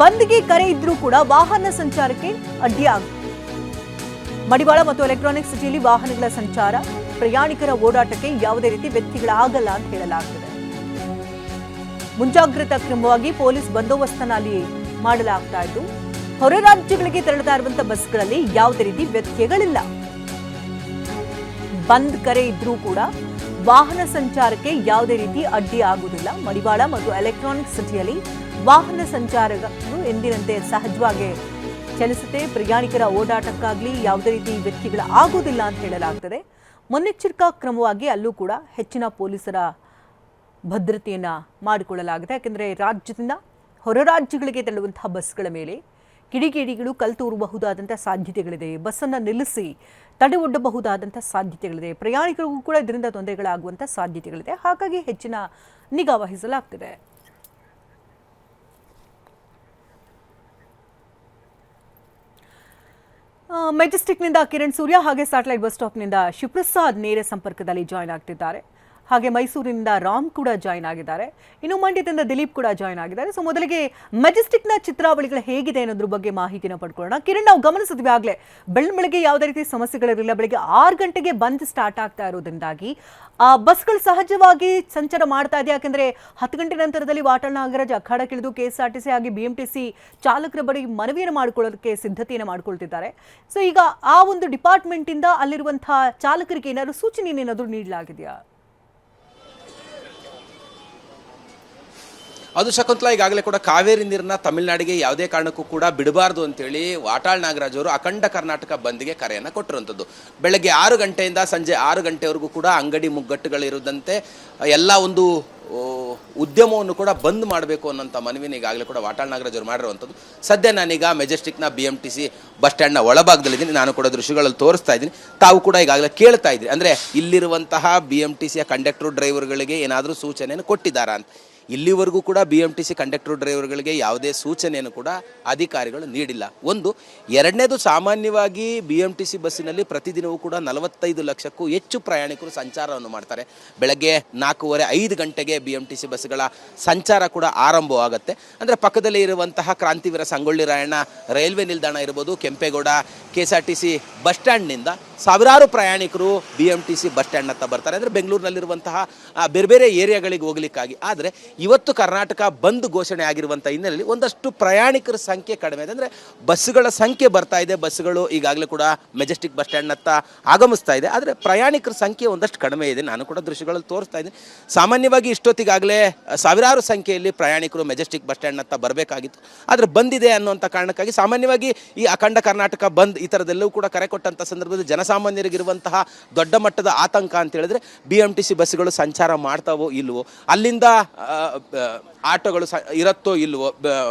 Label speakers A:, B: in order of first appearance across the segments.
A: ಬಂದ್ಗೆ ಕರೆ ಇದ್ರೂ ಕೂಡ ವಾಹನ ಸಂಚಾರಕ್ಕೆ ಅಡ್ಡಿಯಾಗಿದೆ. ಮಡಿವಾಳ ಮತ್ತು ಎಲೆಕ್ಟ್ರಾನಿಕ್ ಸಿಟಿಯಲ್ಲಿ ವಾಹನಗಳ ಸಂಚಾರ, ಪ್ರಯಾಣಿಕರ ಓಡಾಟಕ್ಕೆ ಯಾವುದೇ ರೀತಿ ವ್ಯತ್ಯಯಗಳಾಗಲ್ಲ ಅಂತ ಹೇಳಲಾಗುತ್ತದೆ. ಮುಂಜಾಗ್ರತಾ ಕ್ರಮವಾಗಿ ಪೊಲೀಸ್ ಬಂದೋಬಸ್ತನ್ನ ಅಲ್ಲಿ ಮಾಡಲಾಗ್ತಾ ಇದ್ದು, ಹೊರ ರಾಜ್ಯಗಳಿಗೆ ತೆರಳುತ್ತಾ ಇರುವಂತಹ ಬಸ್ಗಳಲ್ಲಿ ಯಾವುದೇ ರೀತಿ ವ್ಯತ್ಯಯಗಳಿಲ್ಲ. ಬಂದ್ ಕರೆ ಇದ್ರೂ ಕೂಡ ವಾಹನ ಸಂಚಾರಕ್ಕೆ ಯಾವುದೇ ರೀತಿ ಅಡ್ಡಿ ಆಗುವುದಿಲ್ಲ. ಮಡಿವಾಳ ಮತ್ತು ಎಲೆಕ್ಟ್ರಾನಿಕ್ ಸಿಟಿಯಲ್ಲಿ ವಾಹನ ಸಂಚಾರಗಳು ಎಂದಿನಂತೆ ಸಹಜವಾಗಿ ಚಲಿಸುತ್ತೆ. ಪ್ರಯಾಣಿಕರ ಓಡಾಟಕ್ಕಾಗ್ಲಿ ಯಾವುದೇ ರೀತಿ ವ್ಯತ್ಯಯಗಳು ಆಗುವುದಿಲ್ಲ ಅಂತ ಹೇಳಲಾಗ್ತದೆ. ಮುನ್ನೆಚ್ಚರಿಕಾ ಕ್ರಮವಾಗಿ ಅಲ್ಲೂ ಕೂಡ ಹೆಚ್ಚಿನ ಪೊಲೀಸರ ಭದ್ರತೆಯನ್ನ ಮಾಡಿಕೊಳ್ಳಲಾಗಿದೆ. ಯಾಕೆಂದರೆ ರಾಜ್ಯದಿಂದ ಹೊರ ರಾಜ್ಯಗಳಿಗೆ ತೆರಳುವಂತಹ ಬಸ್ಗಳ ಮೇಲೆ ಕಿಡಿಗೇಡಿಗಳು ಕಲ್ತೂರಬಹುದಾದಂಥ ಸಾಧ್ಯತೆಗಳಿದೆ. ಬಸ್ಸನ್ನು ನಿಲ್ಲಿಸಿ ತಡೆ ಒಡ್ಡಬಹುದಾದಂಥ ಸಾಧ್ಯತೆಗಳಿದೆ. ಪ್ರಯಾಣಿಕರಿಗೂ ಕೂಡ ಇದರಿಂದ ತೊಂದರೆಗಳಾಗುವಂಥ ಸಾಧ್ಯತೆಗಳಿದೆ. ಹಾಗಾಗಿ ಹೆಚ್ಚಿನ ನಿಗಾ ವಹಿಸಲಾಗ್ತಿದೆ. ಮೆಜೆಸ್ಟಿಕ್ನಿಂದ ಕಿರಣ್ ಸೂರ್ಯ ಹಾಗೆ ಸ್ಯಾಟಲೈಟ್ ಬಸ್ ಸ್ಟಾಪ್ನಿಂದ ಶಿವಪ್ರಸಾದ್ ನೇರ ಸಂಪರ್ಕದಲ್ಲಿ ಜಾಯ್ನ್ ಆಗ್ತಿದ್ದಾರೆ. ಹಾಗೆ ಮೈಸೂರಿನಿಂದ ರಾಮ್ ಕೂಡ ಜಾಯ್ನ್ ಆಗಿದ್ದಾರೆ. ಇನ್ನು ಮಂಡ್ಯದಿಂದ ದಿಲೀಪ್ ಕೂಡ ಜಾಯ್ನ್ ಆಗಿದ್ದಾರೆ. ಸೊ ಮೊದಲಿಗೆ ಮೆಜೆಸ್ಟಿಕ್ನ ಚಿತ್ರಾವಳಿಗಳು ಹೇಗಿದೆ ಅನ್ನೋದ್ರ ಬಗ್ಗೆ ಮಾಹಿತಿನ ಪಡ್ಕೊಳ್ಳೋಣ. ಕಿರಣ್, ನಾವು ಗಮನಿಸಿದ್ವಿ ಆಗಲೇ ಬೆಳಗ್ಗೆ ಯಾವುದೇ ರೀತಿ ಸಮಸ್ಯೆಗಳಿರಲಿಲ್ಲ. ಬೆಳಗ್ಗೆ 6 ಗಂಟೆಗೆ ಬಂದ್ ಸ್ಟಾರ್ಟ್ ಆಗ್ತಾ ಇರೋದ್ರಿಂದಾಗಿ ಬಸ್ಗಳು ಸಹಜವಾಗಿ ಸಂಚಾರ ಮಾಡ್ತಾ ಇದೆ. ಯಾಕೆಂದರೆ 10 ಗಂಟೆ ನಂತರದಲ್ಲಿ ವಾಟಾಳ್ ನಾಗರಾಜ್ ಅಖಾಡಕ್ಕಿಳಿದು KSRTC ಹಾಗೆ BMTC ಚಾಲಕರ ಬಳಿ ಮನವಿಯನ್ನು ಮಾಡಿಕೊಳ್ಳೋದಕ್ಕೆ ಸಿದ್ಧತೆಯನ್ನು ಮಾಡ್ಕೊಳ್ತಿದ್ದಾರೆ. ಸೊ ಈಗ ಆ ಒಂದು ಡಿಪಾರ್ಟ್ಮೆಂಟಿಂದ ಅಲ್ಲಿರುವಂತಹ ಚಾಲಕರಿಗೆ ಏನಾದರೂ ಸೂಚನೆ ಏನಾದರೂ ನೀಡಲಾಗಿದೆಯಾ?
B: ಅದು ಶಕುಂತಲಾ, ಈಗಾಗಲೇ ಕೂಡ ಕಾವೇರಿ ನೀರನ್ನ ತಮಿಳುನಾಡಿಗೆ ಯಾವುದೇ ಕಾರಣಕ್ಕೂ ಕೂಡ ಬಿಡಬಾರ್ದು ಅಂತೇಳಿ ವಾಟಾಳ್ ನಾಗರಾಜ್ ಅವರು ಅಖಂಡ ಕರ್ನಾಟಕ ಬಂದ್ಗೆ ಕರೆಯನ್ನು ಕೊಟ್ಟಿರುವಂಥದ್ದು. ಬೆಳಗ್ಗೆ 6 ಗಂಟೆಯಿಂದ ಸಂಜೆ 6 ಗಂಟೆವರೆಗೂ ಕೂಡ ಅಂಗಡಿ ಮುಗ್ಗಟ್ಟುಗಳಿರುವಂತೆ ಎಲ್ಲ ಒಂದು ಉದ್ಯಮವನ್ನು ಕೂಡ ಬಂದ್ ಮಾಡಬೇಕು ಅನ್ನೋಂಥ ಮನವಿನ ಈಗಾಗಲೇ ಕೂಡ ವಾಟಾಳ್ ನಾಗರಾಜ್ ಅವರು ಮಾಡಿರುವಂಥದ್ದು. ಸದ್ಯ ನಾನೀಗ ಮೆಜೆಸ್ಟಿಕ್ನ BMTC ಬಸ್ ಸ್ಟ್ಯಾಂಡ್ನ ಒಳಭಾಗದಲ್ಲಿದ್ದೀನಿ. ನಾನು ಕೂಡ ದೃಶ್ಯಗಳಲ್ಲಿ ತೋರಿಸ್ತಾ ಇದ್ದೀನಿ. ತಾವು ಕೂಡ ಈಗಾಗಲೇ ಕೇಳ್ತಾ ಇದ್ದೀನಿ, ಅಂದರೆ ಇಲ್ಲಿರುವಂತಹ BMTCಯ ಕಂಡಕ್ಟರ್ ಡ್ರೈವರ್ಗಳಿಗೆ ಏನಾದರೂ ಸೂಚನೆಯನ್ನು ಕೊಟ್ಟಿದ್ದಾರಾ ಅಂತ. ಇಲ್ಲಿವರೆಗೂ ಕೂಡ BMTC ಕಂಡಕ್ಟರ್ ಡ್ರೈವರ್ಗಳಿಗೆ ಯಾವುದೇ ಸೂಚನೆಯನ್ನು ಕೂಡ ಅಧಿಕಾರಿಗಳು ನೀಡಿಲ್ಲ. ಒಂದು. ಎರಡನೇದು, ಸಾಮಾನ್ಯವಾಗಿ BMTC ಬಸ್ಸಿನಲ್ಲಿ ಪ್ರತಿದಿನವೂ ಕೂಡ 45 ಲಕ್ಷಕ್ಕೂ ಹೆಚ್ಚು ಪ್ರಯಾಣಿಕರು ಸಂಚಾರವನ್ನು ಮಾಡ್ತಾರೆ. ಬೆಳಗ್ಗೆ 4:15 5 ಗಂಟೆಗೆ BMTC ಬಸ್ಗಳ ಸಂಚಾರ ಕೂಡ ಆರಂಭವಾಗುತ್ತೆ. ಅಂದರೆ ಪಕ್ಕದಲ್ಲಿ ಇರುವಂತಹ ಕ್ರಾಂತಿವೀರ ಸಂಗೊಳ್ಳಿ ರಾಯಣ್ಣ ರೈಲ್ವೆ ನಿಲ್ದಾಣ ಇರ್ಬೋದು, ಕೆಂಪೇಗೌಡ KSRTC ಬಸ್ ಸ್ಟ್ಯಾಂಡ್ನಿಂದ ಸಾವಿರಾರು ಪ್ರಯಾಣಿಕರು BMTC ಬಸ್ ಸ್ಟ್ಯಾಂಡ್ ಹತ್ತ ಬರ್ತಾರೆ. ಅಂದರೆ ಬೆಂಗಳೂರಿನಲ್ಲಿರುವಂತಹ ಬೇರೆ ಬೇರೆ ಏರಿಯಾಗಳಿಗೆ ಹೋಗ್ಲಿಕ್ಕಾಗಿ. ಆದರೆ ಇವತ್ತು ಕರ್ನಾಟಕ ಬಂದ್ ಘೋಷಣೆ ಆಗಿರುವಂಥ ಹಿನ್ನೆಲೆಯಲ್ಲಿ ಒಂದಷ್ಟು ಪ್ರಯಾಣಿಕರ ಸಂಖ್ಯೆ ಕಡಿಮೆ ಇದೆ. ಅಂದರೆ ಬಸ್ಸುಗಳ ಸಂಖ್ಯೆ ಬರ್ತಾ ಇದೆ. ಬಸ್ಸುಗಳು ಈಗಾಗಲೇ ಕೂಡ ಮೆಜೆಸ್ಟಿಕ್ ಬಸ್ ಸ್ಟ್ಯಾಂಡ್ ಹತ್ತ ಆಗಮಿಸ್ತಾ ಇದೆ. ಆದರೆ ಪ್ರಯಾಣಿಕರ ಸಂಖ್ಯೆ ಒಂದಷ್ಟು ಕಡಿಮೆ ಇದೆ. ನಾನು ಕೂಡ ದೃಶ್ಯಗಳಲ್ಲಿ ತೋರಿಸ್ತಾ ಇದ್ದೀನಿ. ಸಾಮಾನ್ಯವಾಗಿ ಇಷ್ಟೊತ್ತಿಗಾಗಲೇ ಸಾವಿರಾರು ಸಂಖ್ಯೆಯಲ್ಲಿ ಪ್ರಯಾಣಿಕರು ಮೆಜೆಸ್ಟಿಕ್ ಬಸ್ ಸ್ಟ್ಯಾಂಡ್ ಹತ್ತ ಬರಬೇಕಾಗಿತ್ತು. ಆದರೆ ಬಂದಿದೆ ಅನ್ನುವಂಥ ಕಾರಣಕ್ಕಾಗಿ ಸಾಮಾನ್ಯವಾಗಿ ಈ ಅಖಂಡ ಕರ್ನಾಟಕ ಬಂದ್ ಈ ಥರದ್ದೆಲ್ಲವೂ ಕೂಡ ಕರೆ ಕೊಟ್ಟಂಥ ಸಂದರ್ಭದಲ್ಲಿ ಜನಸಾಮಾನ್ಯರಿಗಿರುವಂತಹ ದೊಡ್ಡ ಮಟ್ಟದ ಆತಂಕ ಅಂತ ಹೇಳಿದ್ರೆ BMTC ಬಸ್ಸುಗಳು ಸಂಚಾರ ಮಾಡ್ತಾವೋ ಇಲ್ವೋ, ಅಲ್ಲಿಂದ ಆಟೋಗಳು ಇರುತ್ತೋ ಇಲ್ವೋ,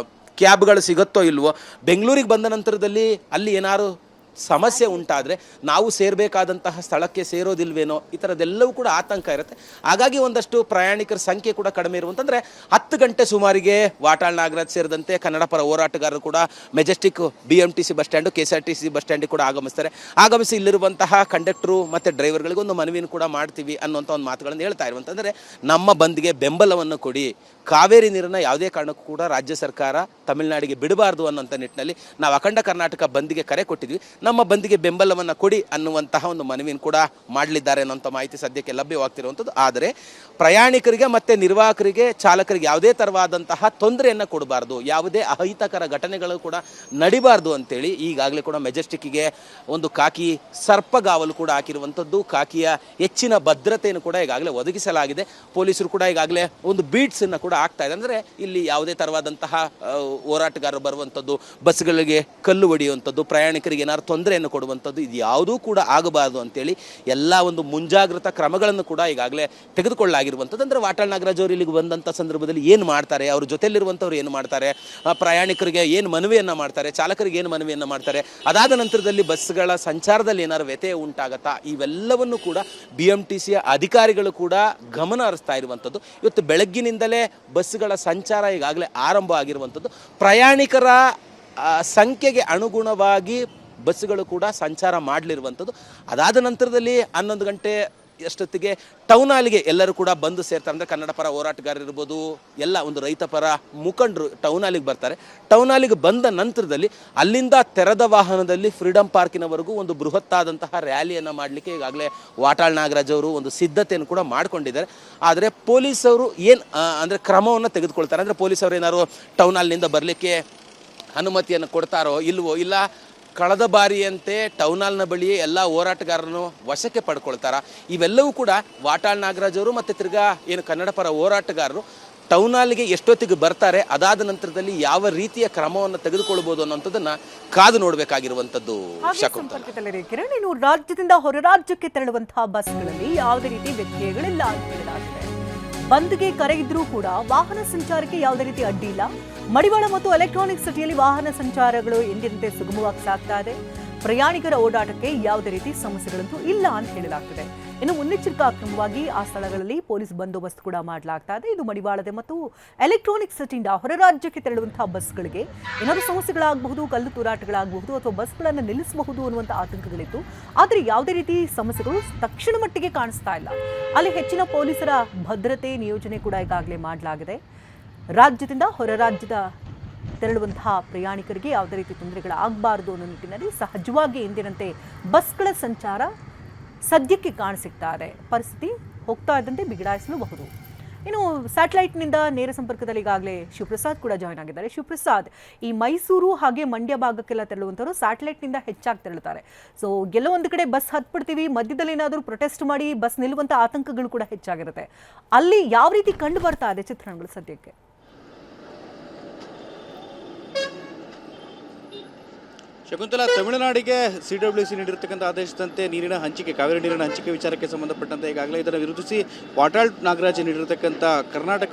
B: ಕ್ಯಾಬ್ಗಳು ಸಿಗುತ್ತೋ ಇಲ್ವೋ, ಬೆಂಗಳೂರಿಗೆ ಬಂದ ನಂತರದಲ್ಲಿ ಅಲ್ಲಿ ಏನಾದ್ರು ಸಮಸ್ಯೆ ಉಂಟಾದರೆ ನಾವು ಸೇರಬೇಕಾದಂತಹ ಸ್ಥಳಕ್ಕೆ ಸೇರೋದಿಲ್ವೇನೋ, ಈ ಥರದ್ದೆಲ್ಲವೂ ಕೂಡ ಆತಂಕ ಇರುತ್ತೆ. ಹಾಗಾಗಿ ಒಂದಷ್ಟು ಪ್ರಯಾಣಿಕರ ಸಂಖ್ಯೆ ಕೂಡ ಕಡಿಮೆ ಇರುವಂತಂದರೆ 10 ಗಂಟೆ ಸುಮಾರಿಗೆ ವಾಟಾಳ್ ನಾಗರಾಜ್ ಸೇರಿದಂತೆ ಕನ್ನಡ ಪರ ಹೋರಾಟಗಾರರು ಕೂಡ Majestic BMTC bus stand KSRTC bus ಸ್ಟ್ಯಾಂಡಿಗೆ ಕೂಡ ಆಗಮಿಸ್ತಾರೆ. ಆಗಮಿಸಿ ಇಲ್ಲಿರುವಂತಹ ಕಂಡಕ್ಟರು ಮತ್ತು ಡ್ರೈವರ್ಗಳಿಗೆ ಒಂದು ಮನವಿಯನ್ನು ಕೂಡ ಮಾಡ್ತೀವಿ ಅನ್ನುವಂಥ ಒಂದು ಮಾತುಗಳನ್ನು ಹೇಳ್ತಾ ಇರುವಂತಂದರೆ, ನಮ್ಮ ಬಂದ್ಗೆ ಬೆಂಬಲವನ್ನು ಕೊಡಿ, ಕಾವೇರಿ ನೀರನ್ನು ಯಾವುದೇ ಕಾರಣಕ್ಕೂ ಕೂಡ ರಾಜ್ಯ ಸರ್ಕಾರ ತಮಿಳುನಾಡಿಗೆ ಬಿಡಬಾರ್ದು ಅನ್ನೋಂಥ ನಿಟ್ಟಿನಲ್ಲಿ ನಾವು ಅಖಂಡ ಕರ್ನಾಟಕ ಬಂದ್ಗೆ ಕರೆ ಕೊಟ್ಟಿದ್ವಿ, ನಮ್ಮ ಬಂದ್ಗೆ ಬೆಂಬಲವನ್ನು ಕೊಡಿ ಅನ್ನುವಂತಹ ಒಂದು ಮನವಿಯನ್ನು ಕೂಡ ಮಾಡಲಿದ್ದಾರೆ ಅನ್ನೋಂಥ ಮಾಹಿತಿ ಸದ್ಯಕ್ಕೆ ಲಭ್ಯವಾಗ್ತಿರುವಂಥದ್ದು. ಆದರೆ ಪ್ರಯಾಣಿಕರಿಗೆ ಮತ್ತು ನಿರ್ವಾಹಕರಿಗೆ, ಚಾಲಕರಿಗೆ ಯಾವುದೇ ಥರವಾದಂತಹ ತೊಂದರೆಯನ್ನು ಕೊಡಬಾರ್ದು, ಯಾವುದೇ ಅಹಿತಕರ ಘಟನೆಗಳು ಕೂಡ ನಡಿಬಾರ್ದು ಅಂತೇಳಿ ಈಗಾಗಲೇ ಕೂಡ ಮೆಜೆಸ್ಟಿಕ್ಕಿಗೆ ಒಂದು ಕಾಕಿ ಸರ್ಪಗಾವಲು ಕೂಡ ಹಾಕಿರುವಂಥದ್ದು. ಕಾಕಿಯ ಹೆಚ್ಚಿನ ಭದ್ರತೆಯನ್ನು ಕೂಡ ಈಗಾಗಲೇ ಒದಗಿಸಲಾಗಿದೆ. ಪೊಲೀಸರು ಕೂಡ ಈಗಾಗಲೇ ಒಂದು ಬೀಟ್ಸನ್ನು ಕೂಡ ಆಗ್ತಾ ಇದೆ. ಅಂದರೆ ಇಲ್ಲಿ ಯಾವುದೇ ಥರವಾದಂತಹ ಹೋರಾಟಗಾರರು ಬರುವಂಥದ್ದು, ಬಸ್ಗಳಿಗೆ ಕಲ್ಲು ಹೊಡೆಯುವಂಥದ್ದು, ಪ್ರಯಾಣಿಕರಿಗೆ ಏನಾದ್ರು ತೊಂದರೆಯನ್ನು ಕೊಡುವಂಥದ್ದು, ಇದು ಯಾವುದೂ ಕೂಡ ಆಗಬಾರ್ದು ಅಂತೇಳಿ ಎಲ್ಲ ಒಂದು ಮುಂಜಾಗ್ರತಾ ಕ್ರಮಗಳನ್ನು ಕೂಡ ಈಗಾಗಲೇ ತೆಗೆದುಕೊಳ್ಳಲಾಗಿರುವಂಥದ್ದು. ಅಂದರೆ ವಾಟಾಳ್ ನಾಗರಾಜ್ ಅವರು ಇಲ್ಲಿಗೆ ಬಂದಂಥ ಸಂದರ್ಭದಲ್ಲಿ ಏನು ಮಾಡ್ತಾರೆ, ಅವ್ರ ಜೊತೆಯಲ್ಲಿರುವಂಥವ್ರು ಏನು ಮಾಡ್ತಾರೆ, ಪ್ರಯಾಣಿಕರಿಗೆ ಏನು ಮನವಿಯನ್ನು ಮಾಡ್ತಾರೆ, ಚಾಲಕರಿಗೆ ಏನು ಮನವಿಯನ್ನು ಮಾಡ್ತಾರೆ, ಅದಾದ ನಂತರದಲ್ಲಿ ಬಸ್ಗಳ ಸಂಚಾರದಲ್ಲಿ ಏನಾದ್ರು ವ್ಯತ್ಯಯ ಉಂಟಾಗತ್ತಾ, ಇವೆಲ್ಲವನ್ನು ಕೂಡ BMTCಯ ಅಧಿಕಾರಿಗಳು ಕೂಡ ಗಮನ ಹರಿಸ್ತಾ ಇರುವಂಥದ್ದು. ಇವತ್ತು ಬೆಳಗ್ಗಿನಿಂದಲೇ ಬಸ್ಸುಗಳ ಸಂಚಾರ ಈಗಾಗಲೇ ಆರಂಭ ಆಗಿರುವಂಥದ್ದು. ಪ್ರಯಾಣಿಕರ ಸಂಖ್ಯೆಗೆ ಅನುಗುಣವಾಗಿ ಬಸ್ಸುಗಳು ಕೂಡ ಸಂಚಾರ ಮಾಡಲಿರುವಂಥದ್ದು. ಅದಾದ ನಂತರದಲ್ಲಿ 11 ಗಂಟೆ ಅಷ್ಟೊತ್ತಿಗೆ ಟೌನ್ ಹಾಲಿಗೆ ಎಲ್ಲರೂ ಕೂಡ ಬಂದು ಸೇರ್ತಾರೆ. ಅಂದರೆ ಕನ್ನಡ ಪರ ಹೋರಾಟಗಾರರು ಇರ್ಬೋದು, ಎಲ್ಲ ಒಂದು ರೈತ ಪರ ಮುಖಂಡರು ಟೌನ್ ಹಾಲಿಗೆ ಬರ್ತಾರೆ. ಟೌನ್ ಹಾಲಿಗೆ ಬಂದ ನಂತರದಲ್ಲಿ ಅಲ್ಲಿಂದ ತೆರೆದ ವಾಹನದಲ್ಲಿ ಫ್ರೀಡಂ ಪಾರ್ಕಿನವರೆಗೂ ಒಂದು ಬೃಹತ್ತಾದಂತಹ ರ್ಯಾಲಿಯನ್ನು ಮಾಡಲಿಕ್ಕೆ ಈಗಾಗಲೇ ವಾಟಾಳ್ ನಾಗರಾಜ್ ಅವರು ಒಂದು ಸಿದ್ಧತೆಯನ್ನು ಕೂಡ ಮಾಡ್ಕೊಂಡಿದ್ದಾರೆ. ಆದರೆ ಪೊಲೀಸವರು ಏನು ಅಂದರೆ ಕ್ರಮವನ್ನು ತೆಗೆದುಕೊಳ್ತಾರೆ. ಅಂದರೆ ಪೊಲೀಸವರು ಏನಾದ್ರು ಟೌನ್ ಹಾಲ್ನಿಂದ ಬರಲಿಕ್ಕೆ ಅನುಮತಿಯನ್ನು ಕೊಡ್ತಾರೋ ಇಲ್ವೋ, ಇಲ್ಲ ಕಳೆದ ಬಾರಿಯಂತೆ ಟೌನ್ ಹಾಲ್ನ ಬಳಿಯೇ ಎಲ್ಲ ಹೋರಾಟಗಾರರನ್ನು ವಶಕ್ಕೆ ಪಡ್ಕೊಳ್ತಾರ, ಇವೆಲ್ಲವೂ ಕೂಡ ವಾಟಾಳ್ ನಾಗರಾಜ್ ಅವರು ಮತ್ತು ತಿರ್ಗಾ ಏನು ಕನ್ನಡ ಪರ ಹೋರಾಟಗಾರರು ಟೌನ್ ಹಾಲ್ಗೆ ಎಷ್ಟೊತ್ತಿಗೆ ಬರ್ತಾರೆ, ಅದಾದ ನಂತರದಲ್ಲಿ ಯಾವ ರೀತಿಯ ಕ್ರಮವನ್ನು ತೆಗೆದುಕೊಳ್ಬೋದು ಅನ್ನೋಂಥದ್ದನ್ನ ಕಾದು ನೋಡಬೇಕಾಗಿರುವಂಥದ್ದು.
A: ಸಂಪರ್ಕದಲ್ಲಿದೆ ಕಿರಣ್, ಇನ್ನು ರಾಜ್ಯದಿಂದ ಹೊರ ರಾಜ್ಯಕ್ಕೆ ತೆರಳುವಂತಹ ಬಸ್ಗಳಲ್ಲಿ ಯಾವುದೇ ರೀತಿ ವ್ಯತ್ಯಯಗಳಿಲ್ಲ ಅಂತ ಹೇಳಲಾಗಿದೆ. ಬಂದ್ಗೆ ಕರೆ ಇದ್ರೂ ಕೂಡ ವಾಹನ ಸಂಚಾರಕ್ಕೆ ಯಾವುದೇ ರೀತಿ ಅಡ್ಡಿ ಇಲ್ಲ. ಮಡಿವಾಳ ಮತ್ತು ಎಲೆಕ್ಟ್ರಾನಿಕ್ ಸಿಟಿಯಲ್ಲಿ ವಾಹನ ಸಂಚಾರಗಳು ಎಂದಿನಂತೆ ಸುಗಮವಾಗಿ ಸಾಗ್ತಾ ಇದೆ. ಪ್ರಯಾಣಿಕರ ಓಡಾಟಕ್ಕೆ ಯಾವುದೇ ರೀತಿ ಸಮಸ್ಯೆಗಳಂತೂ ಇಲ್ಲ ಅಂತ ಹೇಳಲಾಗ್ತಿದೆ. ಇನ್ನು ಮುನ್ನೆಚ್ಚರಿಕಾ ಕ್ರಮವಾಗಿ ಆ ಸ್ಥಳಗಳಲ್ಲಿ ಪೊಲೀಸ್ ಬಂದೋಬಸ್ತ್ ಕೂಡ ಮಾಡಲಾಗ್ತಾ ಇದೆ. ಇದು ಮಡಿವಾಳದ ಮತ್ತು ಎಲೆಕ್ಟ್ರಾನಿಕ್ ಸಿಟಿಯಿಂದ ಹೊರ ರಾಜ್ಯಕ್ಕೆ ತೆರಳುವಂತಹ ಬಸ್ಗಳಿಗೆ ಏನಾದರೂ ಸಮಸ್ಯೆಗಳಾಗಬಹುದು, ಕಲ್ಲು ತೂರಾಟಗಳಾಗಬಹುದು ಅಥವಾ ಬಸ್ಗಳನ್ನು ನಿಲ್ಲಿಸಬಹುದು ಅನ್ನುವಂಥ ಆತಂಕಗಳಿತ್ತು. ಆದರೆ ಯಾವುದೇ ರೀತಿ ಸಮಸ್ಯೆಗಳು ತಕ್ಷಣ ಮಟ್ಟಿಗೆ ಕಾಣಿಸ್ತಾ ಇಲ್ಲ. ಅಲ್ಲಿ ಹೆಚ್ಚಿನ ಪೊಲೀಸರ ಭದ್ರತೆ ನಿಯೋಜನೆ ಕೂಡ ಈಗಾಗಲೇ ಮಾಡಲಾಗಿದೆ. ರಾಜ್ಯದಿಂದ ಹೊರ ರಾಜ್ಯದ ತೆರಳುವಂತಹ ಪ್ರಯಾಣಿಕರಿಗೆ ಯಾವುದೇ ರೀತಿ ತೊಂದರೆಗಳಾಗಬಾರದು ಅನ್ನೋ ನಿಟ್ಟಿನಲ್ಲಿ ಸಹಜವಾಗಿ ಎಂದಿನಂತೆ ಬಸ್ಗಳ ಸಂಚಾರ ಸದ್ಯಕ್ಕೆ ಕಾಣಸಿಗ್ತಾ ಇದೆ. ಪರಿಸ್ಥಿತಿ ಹೋಗ್ತಾ ಇದ್ದಂತೆ ಬಿಗಡಾಯಿಸಲೂಬಹುದು. ಇನ್ನು ಸ್ಯಾಟಲೈಟ್ನಿಂದ ನೇರ ಸಂಪರ್ಕದಲ್ಲಿ ಈಗಾಗಲೇ ಶಿವಪ್ರಸಾದ್ ಕೂಡ ಜಾಯ್ನ್ ಆಗಿದ್ದಾರೆ. ಶಿವಪ್ರಸಾದ್, ಈ ಮೈಸೂರು ಹಾಗೆ ಮಂಡ್ಯ ಭಾಗಕ್ಕೆಲ್ಲ ತೆರಳುವಂಥವ್ರು ಸ್ಯಾಟಲೈಟ್ನಿಂದ ಹೆಚ್ಚಾಗಿ ತೆರಳುತ್ತಾರೆ. ಸೊ ಎಲ್ಲೋ ಒಂದು ಕಡೆ ಬಸ್ ಹತ್ಬಿಡ್ತೀವಿ, ಮಧ್ಯದಲ್ಲಿ ಏನಾದರೂ ಪ್ರೊಟೆಸ್ಟ್ ಮಾಡಿ ಬಸ್ ನಿಲ್ಲುವಂಥ ಆತಂಕಗಳು ಕೂಡ ಹೆಚ್ಚಾಗಿರುತ್ತೆ. ಅಲ್ಲಿ ಯಾವ ರೀತಿ ಕಂಡು ಬರ್ತಾ ಇದೆ ಚಿತ್ರಣಗಳು ಸದ್ಯಕ್ಕೆ?
C: ಶಕುಂತಲಾ, ತಮಿಳುನಾಡಿಗೆ CWC ನೀಡಿರತಕ್ಕಂಥ ಆದೇಶದಂತೆ ನೀರಿನ ಹಂಚಿಕೆ, ಕಾವೇರಿ ನೀರಿನ ಹಂಚಿಕೆ ವಿಚಾರಕ್ಕೆ ಸಂಬಂಧಪಟ್ಟಂತೆ ಈಗಾಗಲೇ ಇದನ್ನು ವಿರೋಧಿಸಿ ವಾಟಾಳ್ ನಾಗರಾಜ್ ನೀಡಿರತಕ್ಕಂಥ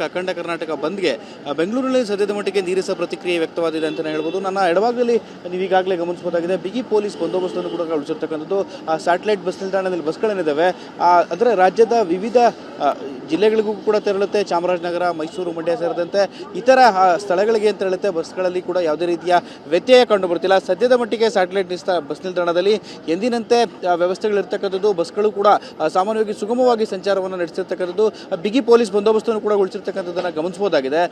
C: ಅಖಂಡ ಕರ್ನಾಟಕ ಬಂದ್ಗೆ ಬೆಂಗಳೂರಿನಲ್ಲಿ ಸದ್ಯದ ಮಟ್ಟಿಗೆ ನೀರಸ ಪ್ರತಿಕ್ರಿಯೆ ವ್ಯಕ್ತವಾದಿದೆ ಅಂತಲೇ ಹೇಳ್ಬೋದು. ನನ್ನ ಎಡಭಾಗದಲ್ಲಿ ನೀವು ಈಗಾಗಲೇ ಗಮನಿಸಬಹುದಾಗಿದೆ, ಬಿಗಿ ಪೊಲೀಸ್ ಬಂದೋಬಸ್ತನ್ನು ಕೂಡ ಉಳಿಸಿರ್ತಕ್ಕಂಥದ್ದು. ಆ ಸ್ಯಾಟಲೈಟ್ ಬಸ್ ನಿಲ್ದಾಣದಲ್ಲಿ ಬಸ್ಗಳೇನಿದ್ದಾವೆ ಅಂದರೆ ರಾಜ್ಯದ ವಿವಿಧ ಜಿಲ್ಲೆಗಳಿಗೂ ಕೂಡ ತೆರಳುತ್ತೆ. ಚಾಮರಾಜನಗರ, ಮೈಸೂರು, ಮಂಡ್ಯ ಸೇರಿದಂತೆ ಇತರ ಸ್ಥಳಗಳಿಗೆ ತೆರಳುತ್ತೆ. ಬಸ್ಗಳಲ್ಲಿ ಕೂಡ ಯಾವುದೇ ರೀತಿಯ ವ್ಯತ್ಯಯ ಕಂಡು ಬರ್ತಿಲ್ಲ. ಸದ್ಯದ ಮಟ್ಟಿಗೆ ಸ್ಯಾಟಲೈಟ್ ಬಸ್ ನಿಲ್ದಾಣದಲ್ಲಿ ಎಂದಿನಂತೆ ವ್ಯವಸ್ಥೆಗಳಿರ್ತಕ್ಕಂಥದ್ದು. ಬಸ್ಗಳು ಕೂಡ ಸಾಮಾನ್ಯವಾಗಿ ಸುಗಮವಾಗಿ ಸಂಚಾರವನ್ನು ನಡೆಸಿರ್ತಕ್ಕಂಥದ್ದು. ಬಿಗಿ ಪೊಲೀಸ್ ಬಂದೋಬಸ್ತನ್ನು ಕೂಡ ಉಳಿಸಿರ್ತಕ್ಕಂಥದ್ದನ್ನು ಗಮನಿಸಬಹುದಾಗಿದೆ.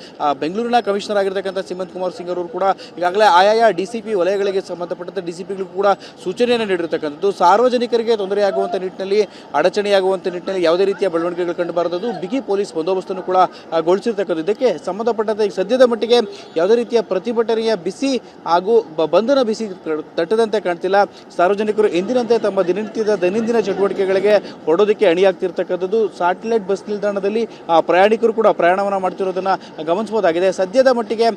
C: ಬೆಂಗಳೂರಿನ ಕಮಿಷನರ್ ಆಗಿರ್ತಕ್ಕಂಥ ಸಿಮಂತ್ ಕುಮಾರ್ ಸಿಂಗ್ ಅವರು ಕೂಡ ಈಗಾಗಲೇ ಆಯಾಯ DCP ವಲಯಗಳಿಗೆ ಸಂಬಂಧಪಟ್ಟಂತೆ DCPಗಳಿಗೂ ಕೂಡ ಸೂಚನೆಯನ್ನು ನೀಡಿರ್ತಕ್ಕಂಥದ್ದು. ಸಾರ್ವಜನಿಕರಿಗೆ ತೊಂದರೆಯಾಗುವಂಥ ನಿಟ್ಟಿನಲ್ಲಿ, ಅಡಚಣೆಯಾಗುವಂಥ ನಿಟ್ಟಿನಲ್ಲಿ ಯಾವುದೇ ರೀತಿಯ ಬೆಳವಣಿಗೆಗಳು ಕಂಡುಬಾರದು. ಬಿಗಿ ಪೊಲೀಸ್ ಬಂದೋಬಸ್ತನ್ನು ಕೂಡ ಗೊಳಿಸಿರ್ತಕ್ಕಂಥದ್ದು. ಇದಕ್ಕೆ ಸಂಬಂಧಪಟ್ಟಂತೆ ಸದ್ಯದ ಮಟ್ಟಿಗೆ ಯಾವುದೇ ರೀತಿಯ ಪ್ರತಿಭಟನೆಯ ಬಿಸಿ ಹಾಗೂ ಬಂಧನ ಬಿಸಿ ತಟ್ಟದಂತೆ ಕಾಣ್ತಿಲ್ಲ. ಸಾರ್ವಜನಿಕರು ಎಂದಿನಂತೆ ತಮ್ಮ ದಿನನಿತ್ಯದ ದೈನಂದಿನ ಚಟುವಟಿಕೆಗಳಿಗೆ ಹೊರಡೋದಕ್ಕೆ ಅಣಿಯಾಗ್ತಿರ್ತಕ್ಕಂಥದ್ದು. ಸ್ಯಾಟಲೈಟ್ ಬಸ್ ನಿಲ್ದಾಣದಲ್ಲಿ ಪ್ರಯಾಣಿಕರು ಕೂಡ ಪ್ರಯಾಣವನ್ನು ಮಾಡ್ತಿರೋದನ್ನು ಗಮನಿಸಬಹುದಾಗಿದೆ. ಸದ್ಯದ ಮಟ್ಟಿಗೆ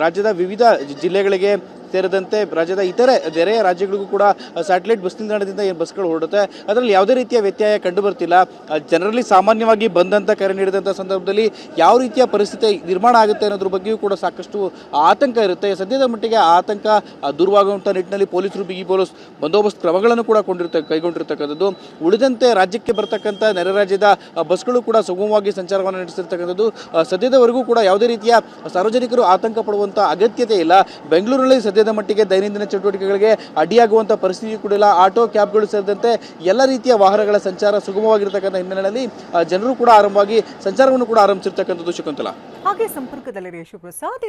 C: ರಾಜ್ಯದ ವಿವಿಧ ಜಿಲ್ಲೆಗಳಿಗೆ ಸೇರಿದಂತೆ ರಾಜ್ಯದ ಇತರೆ ನೆರೆಯ ರಾಜ್ಯಗಳಿಗೂ ಕೂಡ ಸ್ಯಾಟಲೈಟ್ ಬಸ್ ನಿಲ್ದಾಣದಿಂದ ಏನು ಬಸ್ಗಳು ಹೊರಡುತ್ತೆ ಅದರಲ್ಲಿ ಯಾವುದೇ ರೀತಿಯ ವ್ಯತ್ಯಯ ಕಂಡು ಬರ್ತಿಲ್ಲ. ಜನರಲ್ಲಿ ಸಾಮಾನ್ಯವಾಗಿ ಬಂದಂಥ ಕರೆ ನೀಡಿದಂಥ ಸಂದರ್ಭದಲ್ಲಿ ಯಾವ ರೀತಿಯ ಪರಿಸ್ಥಿತಿ ನಿರ್ಮಾಣ ಆಗುತ್ತೆ ಅನ್ನೋದ್ರ ಬಗ್ಗೆಯೂ ಕೂಡ ಸಾಕಷ್ಟು ಆತಂಕ ಇರುತ್ತೆ. ಸದ್ಯದ ಮಟ್ಟಿಗೆ ಆ ಆತಂಕ ದೂರವಾಗುವಂಥ ನಿಟ್ಟಿನಲ್ಲಿ ಪೊಲೀಸರು ಬಿಗಿ ಪೊಲೀಸ್ ಬಂದೋಬಸ್ತ್ ಕ್ರಮಗಳನ್ನು ಕೂಡ ಕೈಗೊಂಡಿರ್ತಕ್ಕಂಥದ್ದು. ಉಳಿದಂತೆ ರಾಜ್ಯಕ್ಕೆ ಬರ್ತಕ್ಕಂಥ ನೆರೆ ರಾಜ್ಯದ ಬಸ್ಗಳು ಕೂಡ ಸುಗಮವಾಗಿ ಸಂಚಾರವನ್ನು ನಡೆಸಿರ್ತಕ್ಕಂಥದ್ದು. ಸದ್ಯದವರೆಗೂ ಕೂಡ ಯಾವುದೇ ರೀತಿಯ ಸಾರ್ವಜನಿಕರು ಆತಂಕ ಪಡುವಂಥ ಅಗತ್ಯತೆ ಇಲ್ಲ. ಬೆಂಗಳೂರಿನಲ್ಲಿ ಸದ್ಯದ ಮಟ್ಟಿಗೆ ದೈನಂದಿನ ಚಟುವಟಿಕೆಗಳಿಗೆ ಅಡ್ಡಿಯಾಗುವಂಥ ಪರಿಸ್ಥಿತಿ ಕೂಡ ಇಲ್ಲ. ಆಟೋ, ಕ್ಯಾಬ್ಗಳು ಸೇರಿದಂತೆ ಎಲ್ಲ ರೀತಿಯ ವಾಹನಗಳ ಸಂಚಾರ ಸುಗಮವಾಗಿರ್ತಕ್ಕಂಥ ಹಿನ್ನೆಲೆಯಲ್ಲಿ ಜನರು ಕೂಡ ಸಂಚಾರವನ್ನು ಕೂಡ ಆರಂಭಿಸಿರ್ತಕ್ಕಂಥದ್ದು. ಶಕುಂತಲಾ,
A: ಹಾಗೆ ಸಂಪರ್ಕದಲ್ಲಿ ಶಿವಪ್ರಸಾದ್.